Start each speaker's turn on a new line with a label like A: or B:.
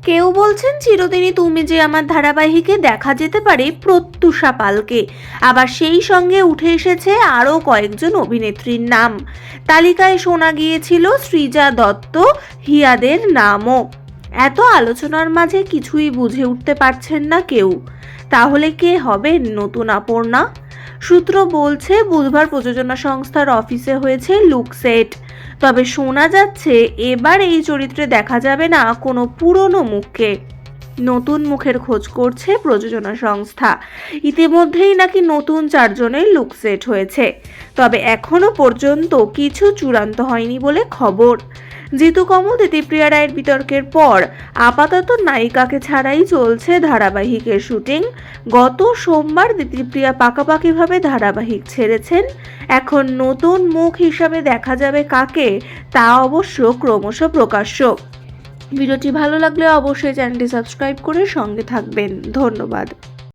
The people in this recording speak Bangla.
A: কেউ বলছেন চিরদিনই তুমি যে আমার ধারাবাহিকে দেখা যেতে পারে প্রত্যুষা পালকে। আবার সেই সঙ্গে উঠে এসেছে আরও কয়েকজন অভিনেত্রীর নাম। তালিকায় শোনা গিয়েছিল সৃজা দত্ত, হিয়াদের নামও। এত আলোচনার মাঝে কিছুই বুঝে উঠতে পারছেন না কেউ। তাহলে কে হবেন নতুন অপর্ণা? সূত্র বলছে বুধবার প্রযোজনা সংস্থার অফিসে হয়েছে লুক সেট। তবে শোনা যাচ্ছে এবার এই চরিত্রে দেখা যাবে না কোনো পুরনো মুখকে। নতুন মুখের খোঁজ করছে প্রযোজনা সংস্থা। ইতিমধ্যেই নাকি নতুন 4 জনের লুক সেট হয়েছে। তবে এখনো পর্যন্ত কিছু চূড়ান্ত হয়নি বলে খবর। জিতু কমল দিতিপ্রিয়া রায়ের বিতর্কের পর আপাতত নায়িকাকে ছাড়াই চলছে ধারাবাহিকের শুটিং। গত সোমবার দিতিপ্রিয়া পাকাপাকিভাবে ধারাবাহিক ছেড়েছেন। এখন নতুন মুখ হিসাবে দেখা যাবে কাকে, তা অবশ্য ক্রমশ প্রকাশ্য। ভিডিওটি ভালো লাগলে অবশ্যই চ্যানেলটি সাবস্ক্রাইব করে সঙ্গে থাকবেন। ধন্যবাদ।